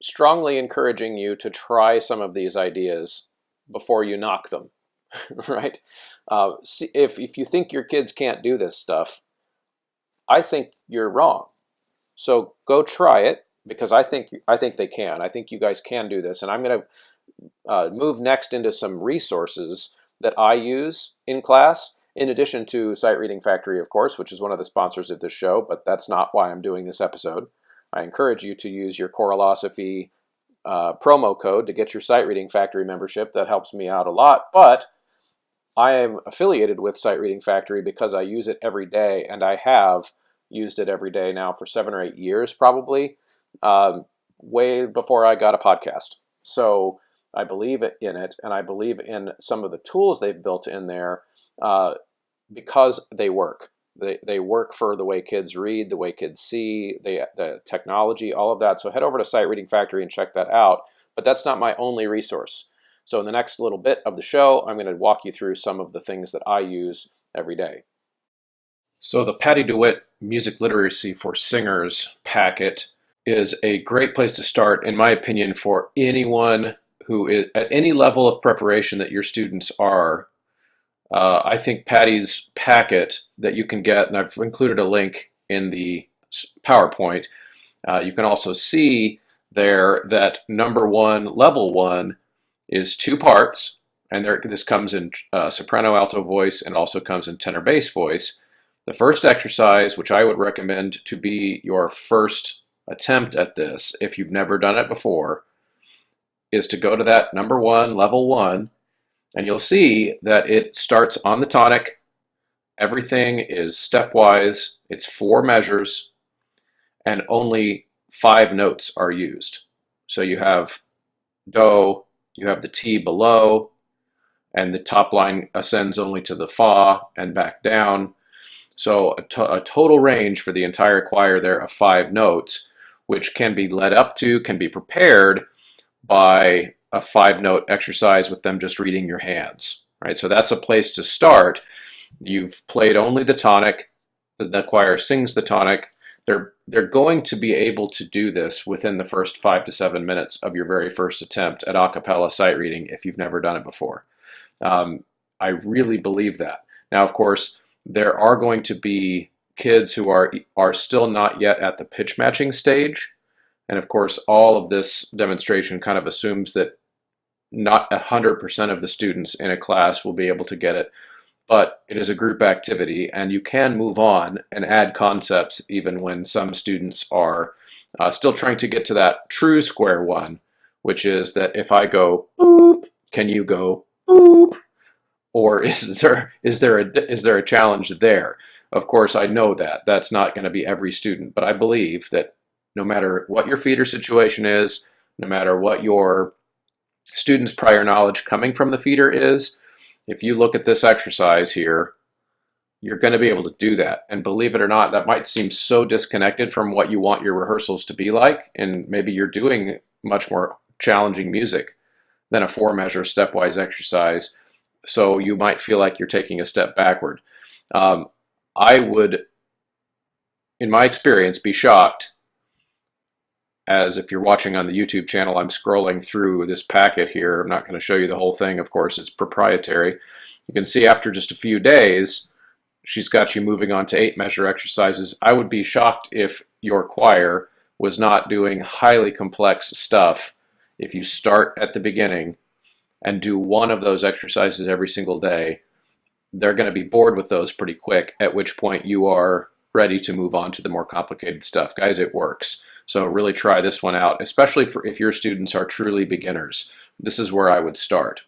strongly encouraging you to try some of these ideas before you knock them, right? If you think your kids can't do this stuff, I think you're wrong. So go try it, because I think they can. I think you guys can do this. And I'm going to move next into some resources that I use in class, in addition to Sight Reading Factory, of course, which is one of the sponsors of this show, but that's not why I'm doing this episode. I encourage you to use your Choralosophy promo code to get your Sight Reading Factory membership. That helps me out a lot, but I am affiliated with Sight Reading Factory because I use it every day, and I have used it every day now for 7 or 8 years, probably, way before I got a podcast. So I believe in it, and I believe in some of the tools they've built in there because they work. They work for the way kids read, the way kids see, the technology, all of that. So head over to Sight Reading Factory and check that out. But that's not my only resource. So in the next little bit of the show, I'm going to walk you through some of the things that I use every day. So the Patty DeWitt Music Literacy for Singers packet is a great place to start, in my opinion, for anyone who is at any level of preparation that your students are. I think Patty's packet that you can get, and I've included a link in the PowerPoint, you can also see there that number one, level one, is two parts, and this comes in soprano alto voice and also comes in tenor bass voice. The first exercise, which I would recommend to be your first attempt at this, if you've never done it before, is to go to that number one, level one, and you'll see that it starts on the tonic. Everything is stepwise. It's 4 measures, and only 5 notes are used. So you have do, you have the T below, and the top line ascends only to the fa and back down. So a total range for the entire choir there of 5 notes, which can be led up to, can be prepared by a 5-note exercise with them just reading your hands, right? So that's a place to start. You've played only the tonic, the choir sings the tonic. They're going to be able to do this within the first 5 to 7 minutes of your very first attempt at a cappella sight reading if you've never done it before. I really believe that. Now, of course, there are going to be kids who are still not yet at the pitch matching stage. And of course, all of this demonstration kind of assumes that not 100% of the students in a class will be able to get it, but it is a group activity, and you can move on and add concepts even when some students are still trying to get to that true square one, which is that if I go boop, can you go boop? Or is there a challenge there? Of course, I know that that's not going to be every student, but I believe that no matter what your feeder situation is, no matter what your students' prior knowledge coming from the feeder is, if you look at this exercise here, you're going to be able to do that. And believe it or not, that might seem so disconnected from what you want your rehearsals to be like, and maybe you're doing much more challenging music than a 4-measure stepwise exercise. So you might feel like you're taking a step backward. I would, in my experience, be shocked, as if you're watching on the YouTube channel, I'm scrolling through this packet here. I'm not going to show you the whole thing, of course, it's proprietary. You can see after just a few days, she's got you moving on to 8-measure exercises. I would be shocked if your choir was not doing highly complex stuff if you start at the beginning and do one of those exercises every single day. They're going to be bored with those pretty quick, at which point you are ready to move on to the more complicated stuff. Guys, it works. So really try this one out, especially if your students are truly beginners. This is where I would start.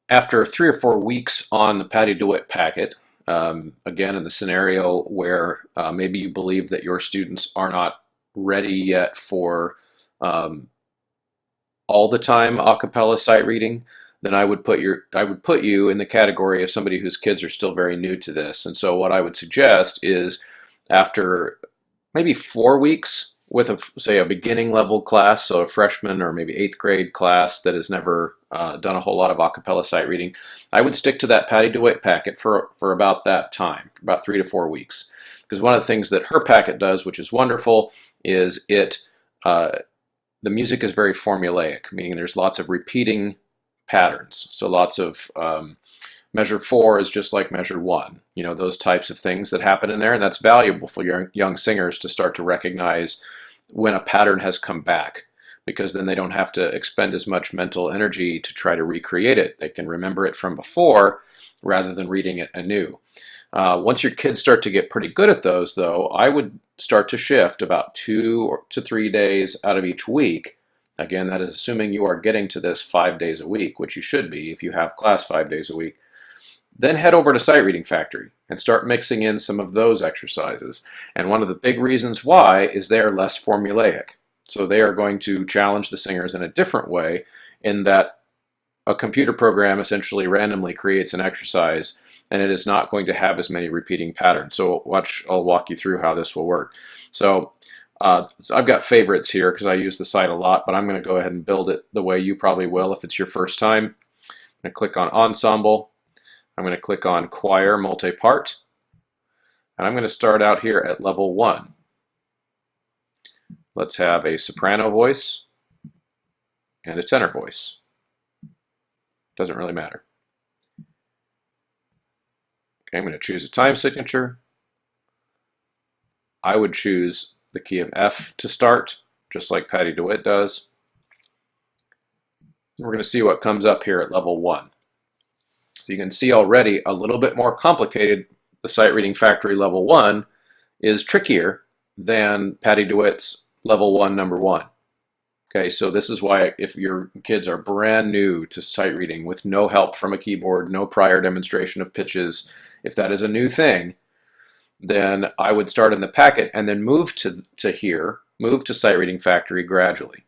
After 3 or 4 weeks on the Patty DeWitt packet, again, in the scenario where maybe you believe that your students are not ready yet for all the time a cappella sight reading, then I would put you in the category of somebody whose kids are still very new to this. And so what I would suggest is, after maybe 4 weeks with say a beginning level class, so a freshman or maybe 8th grade class that has never done a whole lot of a cappella sight reading, I would stick to that Patty DeWitt packet for about that time, about 3 to 4 weeks. Because one of the things that her packet does, which is wonderful, is the music is very formulaic, meaning there's lots of repeating patterns. So lots of measure 4 is just like measure 1, those types of things that happen in there. And that's valuable for young singers to start to recognize when a pattern has come back, because then they don't have to expend as much mental energy to try to recreate it. They can remember it from before rather than reading it anew. Once your kids start to get pretty good at those, though, I would start to shift about 2 to 3 days out of each week. Again, that is assuming you are getting to this 5 days a week, which you should be if you have class 5 days a week. Then head over to Sight Reading Factory and start mixing in some of those exercises. And one of the big reasons why is they are less formulaic. So they are going to challenge the singers in a different way, in that a computer program essentially randomly creates an exercise, and it is not going to have as many repeating patterns. So I'll walk you through how this will work. So I've got favorites here because I use the site a lot, but I'm going to go ahead and build it the way you probably will if it's your first time. I'm going to click on Ensemble. I'm going to click on Choir Multi-Part. And I'm going to start out here at level 1. Let's have a soprano voice and a tenor voice. Doesn't really matter. Okay, I'm going to choose a time signature. I would choose the key of F to start, just like Patty DeWitt does. We're going to see what comes up here at level 1. You can see already a little bit more complicated. The Sight Reading Factory level 1 is trickier than Patty DeWitt's level 1, number 1. Okay, so this is why if your kids are brand new to sight reading with no help from a keyboard, no prior demonstration of pitches, if that is a new thing, then I would start in the packet and then move to here, move to Sight Reading Factory gradually.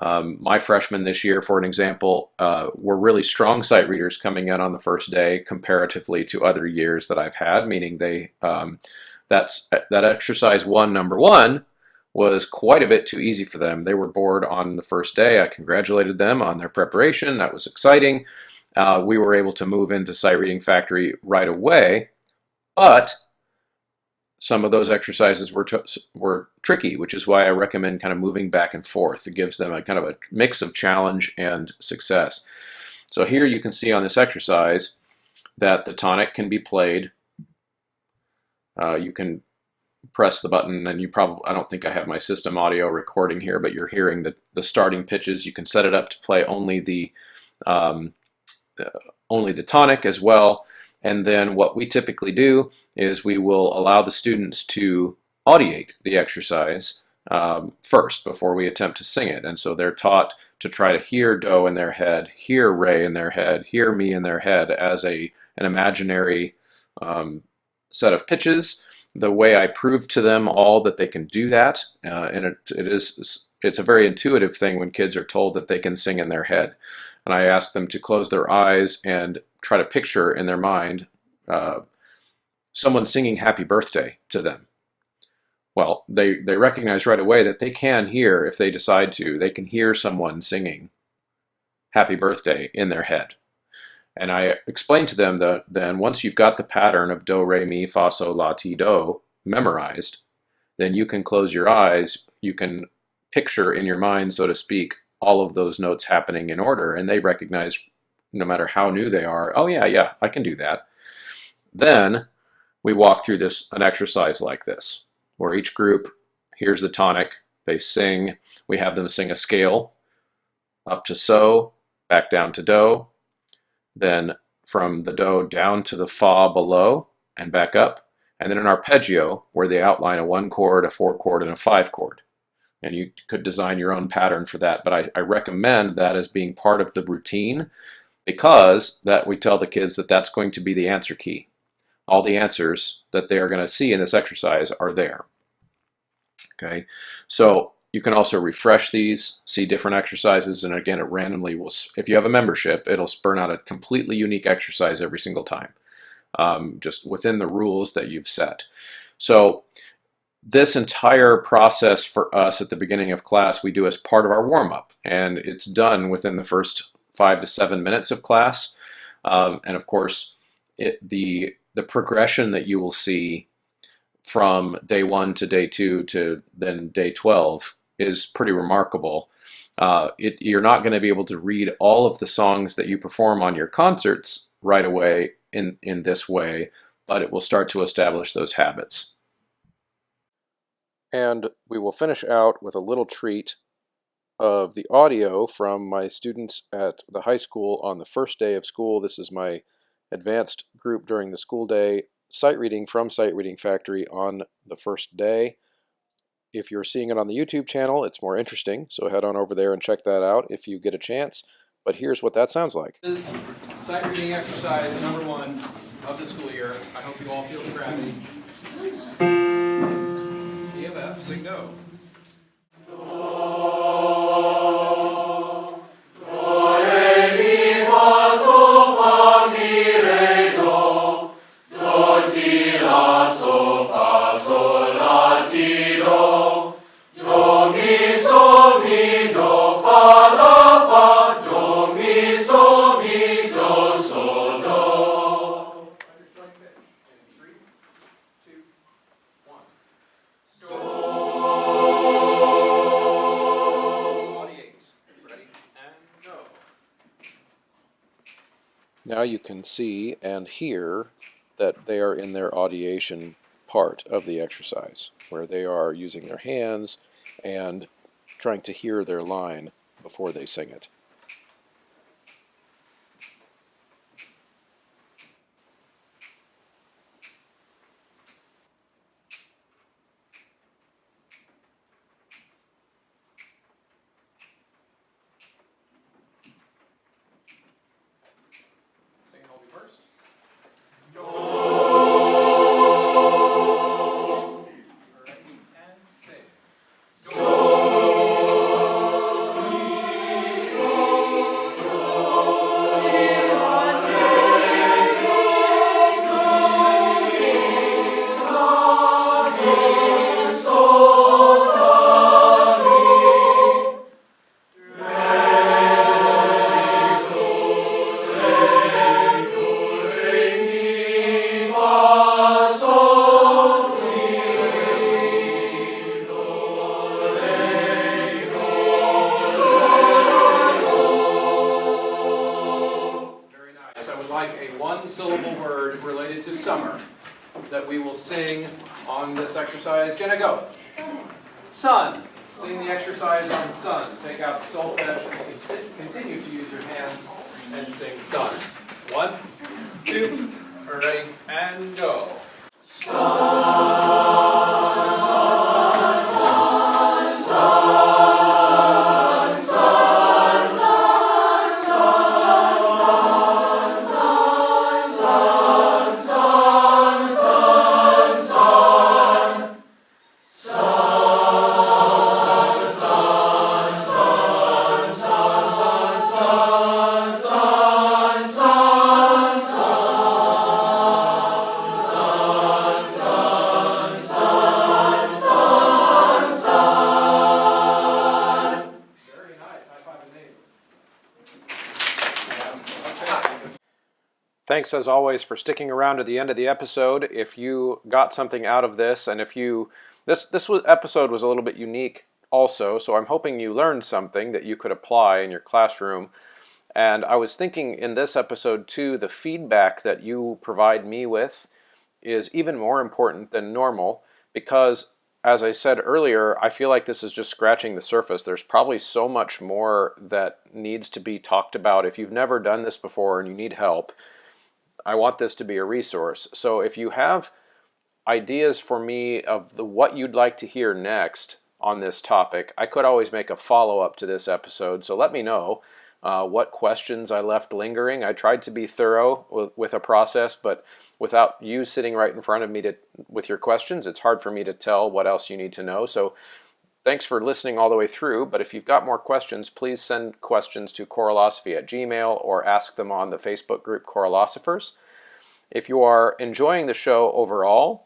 My freshmen this year, for an example, were really strong sight readers coming in on the first day comparatively to other years that I've had, meaning that exercise 1, number 1, was quite a bit too easy for them. They were bored on the first day. I congratulated them on their preparation. That was exciting. We were able to move into Sight Reading Factory right away, but some of those exercises were tricky, which is why I recommend kind of moving back and forth. It gives them a kind of a mix of challenge and success. So here you can see on this exercise that the tonic can be played. You can press the button, and I don't think I have my system audio recording here, but you're hearing the starting pitches. You can set it up to play only the tonic as well. And then what we typically do is we will allow the students to audiate the exercise first before we attempt to sing it. And so they're taught to try to hear do in their head, hear re in their head, hear mi in their head as an imaginary set of pitches. The way I prove to them all that they can do that, and it's a very intuitive thing when kids are told that they can sing in their head. And I ask them to close their eyes and try to picture in their mind someone singing happy birthday to them. Well, they recognize right away that they can hear, if they decide to, they can hear someone singing happy birthday in their head. And I explain to them that then once you've got the pattern of do, re, mi, fa, sol, la, ti, do memorized, then you can close your eyes, you can picture in your mind, so to speak, all of those notes happening in order, and they recognize, no matter how new they are, oh yeah, I can do that. Then we walk through an exercise like this, where each group hears the tonic, they sing, we have them sing a scale, up to so, back down to do, then from the do down to the fa below, and back up, and then an arpeggio, where they outline a 1 chord, a 4 chord, and a 5 chord. And you could design your own pattern for that, but I recommend that as being part of the routine, because that we tell the kids that that's going to be the answer key. All the answers that they are going to see in this exercise are there. Okay, so you can also refresh these, see different exercises, and again, it randomly will, if you have a membership, it'll spurn out a completely unique exercise every single time, just within the rules that you've set. So this entire process for us at the beginning of class, we do as part of our warm-up, and it's done within the first 5 to 7 minutes of class. And of course, the progression that you will see from day 1 to day 2 to then day 12 is pretty remarkable. You're not going to be able to read all of the songs that you perform on your concerts right away in this way, but it will start to establish those habits. And we will finish out with a little treat of the audio from my students at the high school on the first day of school. This is my advanced group during the school day, sight reading from Sight Reading Factory on the first day. If you're seeing it on the YouTube channel, it's more interesting, so head on over there and check that out if you get a chance. But here's what that sounds like. This is sight reading exercise number 1 of the school year. I hope you all feel the gravity. E of F, sing do. Now you can see and hear that they are in their audiation part of the exercise, where they are using their hands and trying to hear their line before they sing it. Sing it all first. One-syllable word related to summer that we will sing on this exercise. Jenna, go. Sun. Sing the exercise on sun. Take out the solfege and continue to use your hands and sing sun. 1, 2, ready, and go. Sun. Thanks as always for sticking around to the end of the episode. If you got something out of this, and if you episode was a little bit unique also, so I'm hoping you learned something that you could apply in your classroom. And I was thinking in this episode too, the feedback that you provide me with is even more important than normal, because as I said earlier, I feel like this is just scratching the surface. There's probably so much more that needs to be talked about. If you've never done this before and you need help, I want this to be a resource. So if you have ideas for me of what you'd like to hear next on this topic, I could always make a follow-up to this episode. So let me know what questions I left lingering. I tried to be thorough with a process, but without you sitting right in front of me with your questions, it's hard for me to tell what else you need to know. So thanks for listening all the way through, but if you've got more questions, please send questions to choralosophy@gmail.com or ask them on the Facebook group Choralosophers. If you are enjoying the show overall,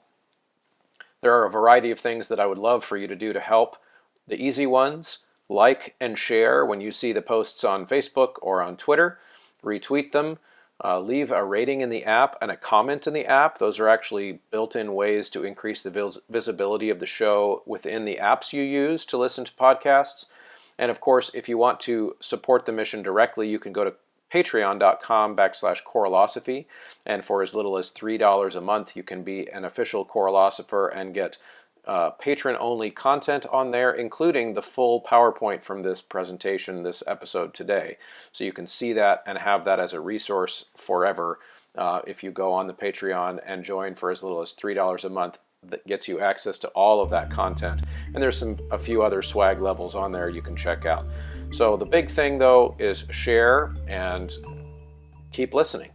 there are a variety of things that I would love for you to do to help. The easy ones: like and share when you see the posts on Facebook or on Twitter, retweet them, leave a rating in the app and a comment in the app. Those are actually built-in ways to increase the visibility of the show within the apps you use to listen to podcasts. And of course, if you want to support the mission directly, you can go to patreon.com/choralosophy. And for as little as $3 a month, you can be an official choralosopher and get patron-only content on there, including the full PowerPoint from this presentation, this episode today. So you can see that and have that as a resource forever if you go on the Patreon and join for as little as $3 a month. That gets you access to all of that content. And there's a few other swag levels on there you can check out. So the big thing, though, is share and keep listening.